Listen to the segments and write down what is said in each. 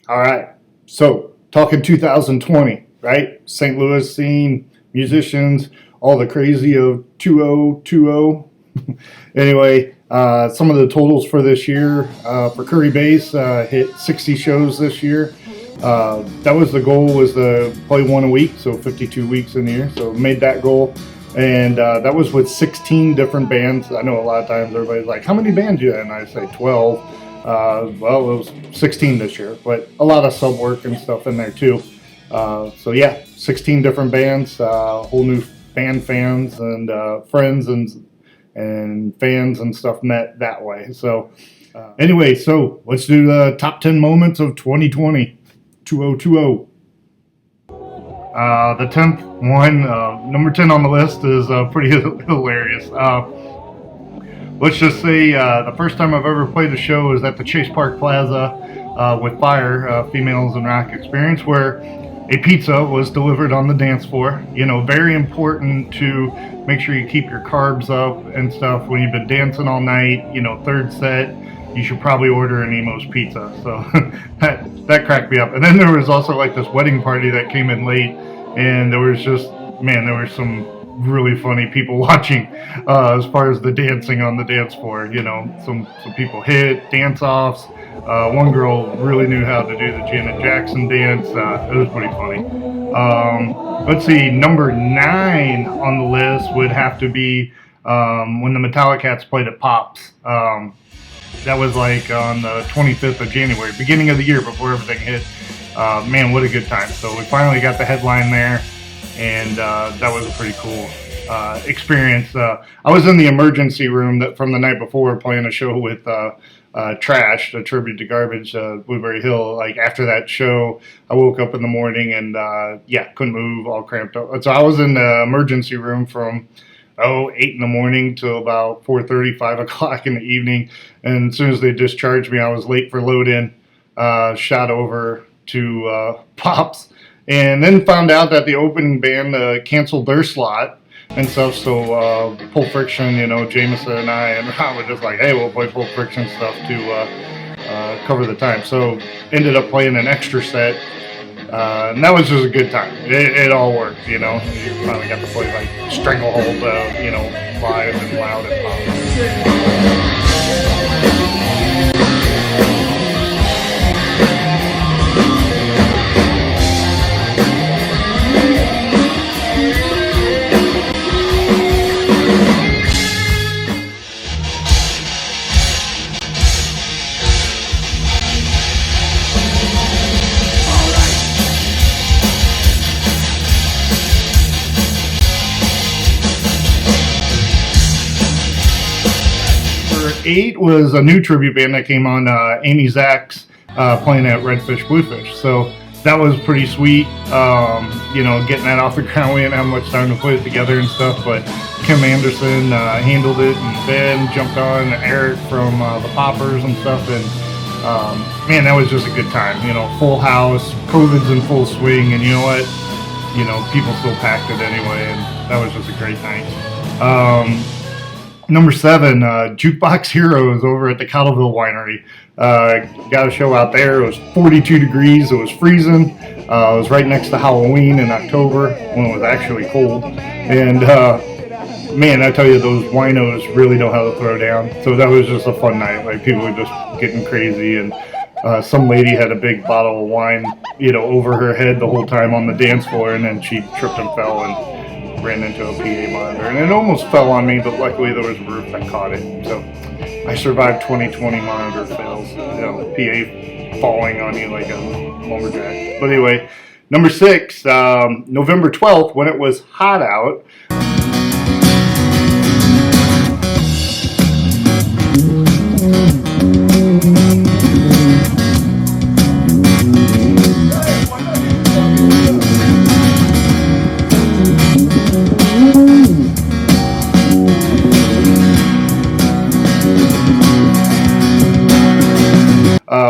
All right. So, talking 2020, right? St. Louis scene, musicians, all the crazy of 2020. Anyway, some of the totals for this year for Kury Bass hit 60 shows this year. That was the goal, was to play one a week, so 52 weeks in the year. So made that goal, and that was with 16 different bands. I know a lot of times everybody's like, "How many bands do you have?" And I say 12. Well, it was 16 this year, but a lot of sub work and stuff in there too. So yeah, 16 different bands, whole new band fans and friends and fans and stuff met that way. So anyway, so let's do the top 10 moments of 2020. 2020. The 10th one, number 10 on the list, is pretty hilarious. Let's just say the first time I've ever played a show was at the Chase Park Plaza with Fire, Females in Rock Experience, where a pizza was delivered on the dance floor. You know, very important to make sure you keep your carbs up and stuff. When you've been dancing all night, you know, third set, you should probably order an Emo's pizza. So that cracked me up. And then there was also like this wedding party that came in late, and there was just, man, there were some really funny people watching as far as the dancing on the dance floor. You know, some people hit dance offs. One girl really knew how to do the Janet Jackson dance. It was pretty funny. Let's see, number 9 on the list would have to be when the Metallicats played at Pops. That was like on the 25th of January, beginning of the year before everything hit. Man, what a good time. So we finally got the headline there, and that was a pretty cool experience. I was in the emergency room from the night before playing a show with Trash, a tribute to Garbage, Blueberry Hill. Like after that show, I woke up in the morning and couldn't move, all cramped up. So I was in the emergency room from 8 in the morning till about 4:30, 5 o'clock in the evening. And as soon as they discharged me, I was late for load-in, shot over to Pops, and then found out that the opening band canceled their slot and stuff. So Pulp Friction, you know, Jameson and I and Rob were just like, hey, we'll play Pulp Friction stuff to cover the time. So ended up playing an extra set. And that was just a good time. It all worked, you know. You finally got to play like Stranglehold, you know, live and loud and loud. Number 8 was a new tribute band that came on, Amy Zach's playing at Redfish Bluefish. So that was pretty sweet, you know, getting that off the ground. We didn't have much time to put it together and stuff, but Kim Anderson handled it, and Ben jumped on, and Eric from the Poppers and stuff, and man, that was just a good time. You know, full house, COVID's in full swing, and you know what? You know, people still packed it anyway, and that was just a great night. Number 7, Jukebox Heroes over at the Cottleville Winery. Got a show out there. It was 42 degrees. It was freezing. It was right next to Halloween in October when it was actually cold. And man, I tell you, those winos really know how to throw down. So that was just a fun night. Like, people were just getting crazy, and some lady had a big bottle of wine, you know, over her head the whole time on the dance floor, and then she tripped and fell and ran into a PA monitor, and it almost fell on me, but luckily there was a roof that caught it. So I survived 2020 monitor fails, you know, PA falling on you like a lumberjack. But anyway, number 6, November 12th, when it was hot out.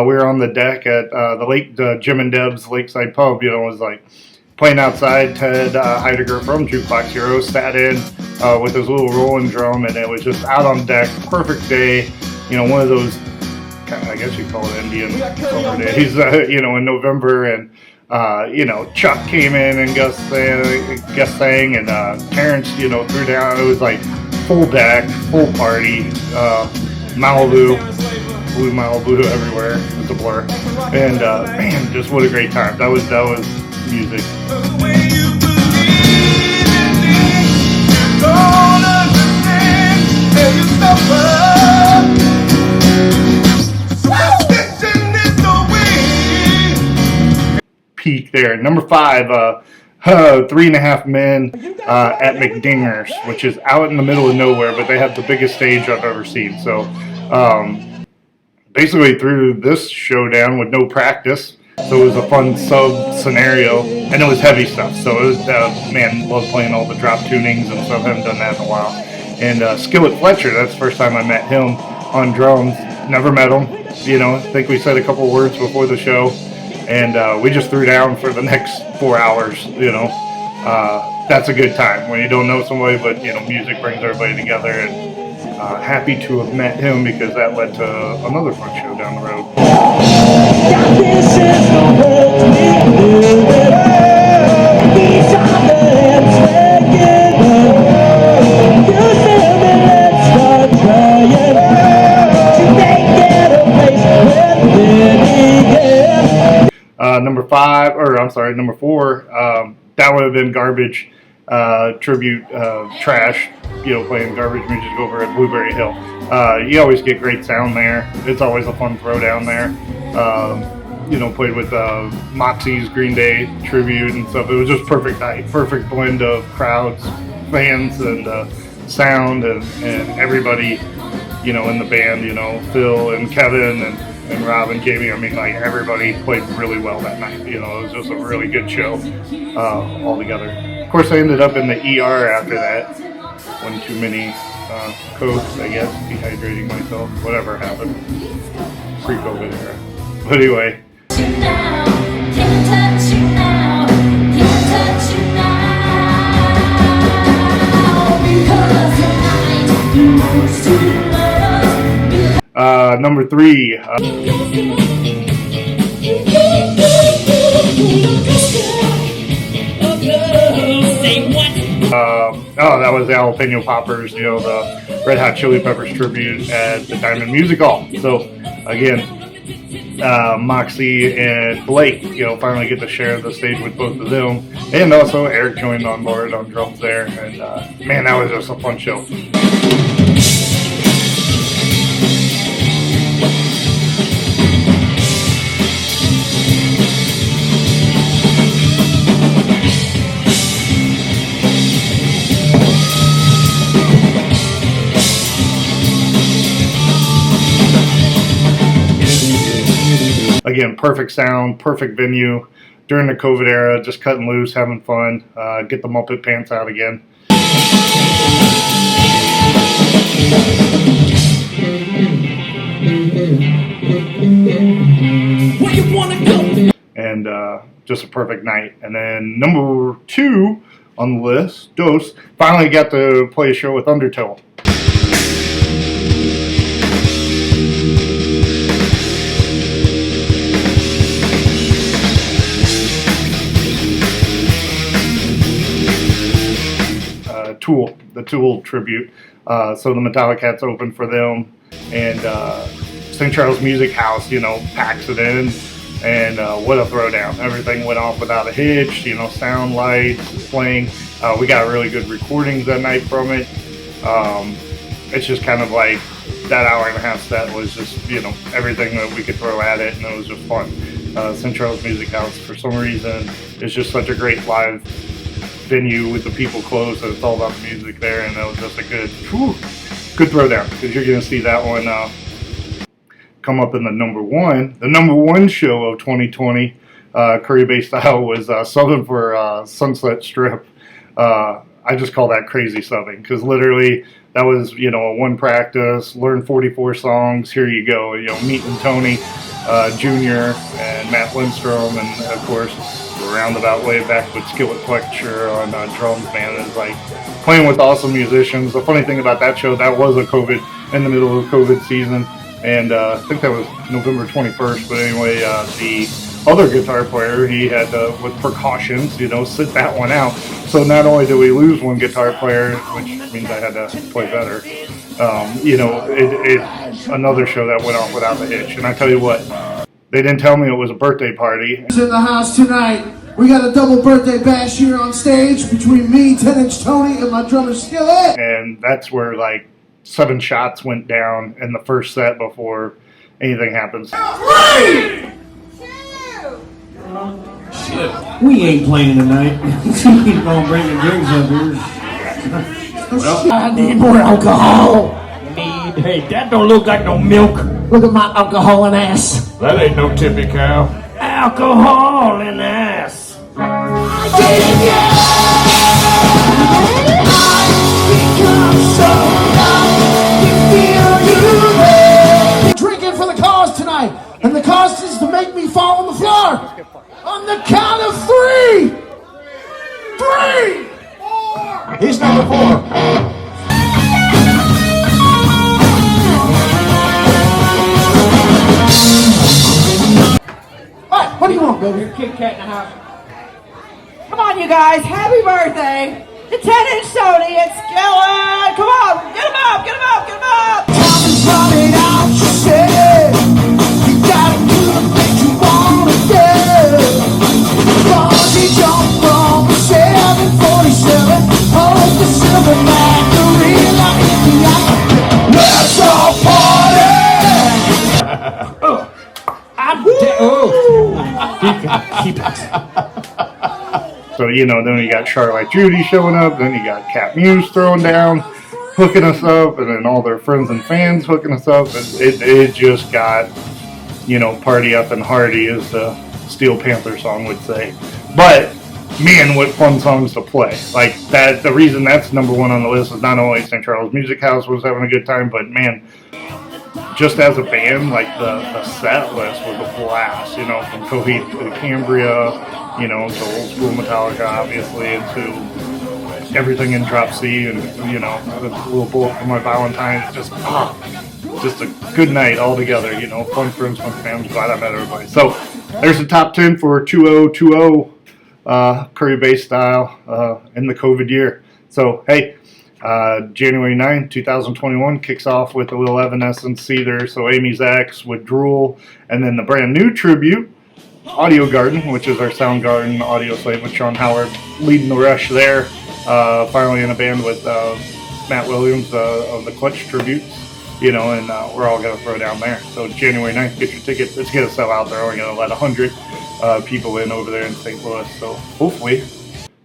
We were on the deck at the Jim and Deb's Lakeside Pub. You know, it was like playing outside. Ted Heidegger from Jukebox Heroes sat in with his little rolling drum, and it was just out on deck. Perfect day. You know, one of those I guess you call it Indian summer days, in November, and Chuck came in and guest sang, and Terrence, threw down. It was like full deck, full party, Malibu, blue Malibu everywhere. It's a blur, and man, just what a great time. That was music. Peak there. Number 5, 3.5 Men at McDinger's, which is out in the middle of nowhere, but they have the biggest stage I've ever seen. So basically threw this showdown with no practice. So it was a fun sub scenario, and it was heavy stuff. So it was, man, love playing all the drop tunings and stuff. Haven't done that in a while. And Skillet Fletcher, that's the first time I met him on drums. Never met him. I think we said a couple words before the show. And we just threw down for the next 4 hours, That's a good time when you don't know somebody, but, music brings everybody together. And happy to have met him because that led to another fun show down the road. Number 4, that would have been Garbage tribute Trash, playing garbage music over at Blueberry Hill. You always get great sound there. It's always a fun throwdown there. Played with Moxie's Green Day tribute and stuff. It was just perfect night, perfect blend of crowds, fans, and sound, and everybody, in the band, Phil and Kevin and Rob and Jamie. I mean, like, everybody played really well that night. It was just a really good show all together. Of course, I ended up in the ER after that. One too many Cokes, I guess, dehydrating myself, whatever happened. Pre-COVID era. But anyway. Number 3. That was the Jalapeno Poppers, the Red Hot Chili Peppers tribute at the Diamond Music Hall. So, again, Moxie and Blake, finally get to share the stage with both of them. And also Eric joined on board on drums there. And, man, that was just a fun show. Again, perfect sound, perfect venue during the COVID era, just cutting loose, having fun, get the Muppet pants out again. Where you wanna go? And just a perfect night. And then number 2 on the list, Dose, finally got to play a show with Undertow. The Tool tribute. So the Metallic Cats opened for them, and St. Charles Music House, packs it in, and what a throwdown. Everything went off without a hitch, sound, lights, playing. We got really good recordings that night from it. It's just kind of like that hour and a half set was just, everything that we could throw at it, and it was just fun. St. Charles Music House, for some reason, is just such a great live venue with the people close, and it's all about the music there, and that was just a good throwdown, because you're going to see that one come up in the number 1. The number 1 show of 2020, Kury Bass style, was subbing for Sunset Strip. I just call that crazy subbing, because literally that was, a one practice, learn 44 songs, here you go, meeting Tony Jr. and Matt Lindstrom, and of course roundabout way back with Skillet Fletcher on drums, man. It's like playing with awesome musicians. The funny thing about that show, that was in the middle of COVID season. And I think that was November 21st. But anyway, the other guitar player, he had to, with precautions, you know, sit that one out. So not only did we lose one guitar player, which means I had to play better, you know, it's another show that went off without a hitch. And I tell you what, they didn't tell me it was a birthday party. In the house tonight, we got a double birthday bash here on stage between me, 10-inch Tony, and my drummer Skillet. And that's where like 7 shots went down in the first set before anything happens. 3, 2. Shit, we ain't playing tonight. Keep on bringing drinks up here. Well, I need more alcohol. Hey, that don't look like no milk. Look at my alcohol and ass. That ain't no tippy cow. Alcohol and ass. Drinking for the cause tonight, and the cause is to make me fall on the floor. On the count of 3. 3. 4. He's number 4. What do you want, baby? Kit Kat in the house. Come on, you guys. Happy birthday to 10-inch Sony and Skillet. Come on. Get him up. Get him up. Get him up. Something's running out, she said. You gotta do the things you wanna do. Bungee jump from the 747. Hold the silver Macarena. Let's all party! So, you know, then you got Charlotte Judy showing up, then you got Cat Muse throwing down, hooking us up, and then all their friends and fans hooking us up. It just got, you know, party up and hearty, as the Steel Panther song would say. But, man, what fun songs to play. Like, that. The reason that's number 1 on the list is not only St. Charles Music House was having a good time, but, man, just as a band, like the set list was a blast, you know, from Coheed to Cambria, you know, to old school Metallica, obviously, into everything in Drop C, and, you know, the little bullet for my Valentine. It's just a good night all together, you know, fun friends, fun fans. Glad I met everybody. So there's the top 10 for 2020 Kury Bass style in the COVID year. So, hey. January 9, 2021 kicks off with a little Evanescence Seether, so Amy's X with Drool, and then the brand new tribute, Audio Garden, which is our Soundgarden audio slate with Sean Howard leading the rush there. Finally in a band with Matt Williams of the Clutch tributes, you know, and we're all going to throw down there. So January 9th, get your tickets. It's going to sell out. They're only going to let 100 people in over there in St. Louis, so hopefully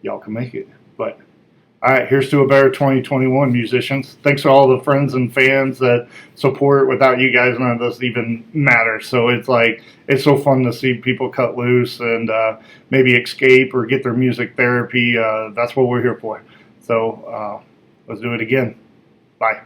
y'all can make it. But all right, here's to a better 2021, musicians. Thanks to all the friends and fans that support. Without you guys, none of this even matters. So it's like, it's so fun to see people cut loose and maybe escape or get their music therapy. That's what we're here for. So let's do it again. Bye.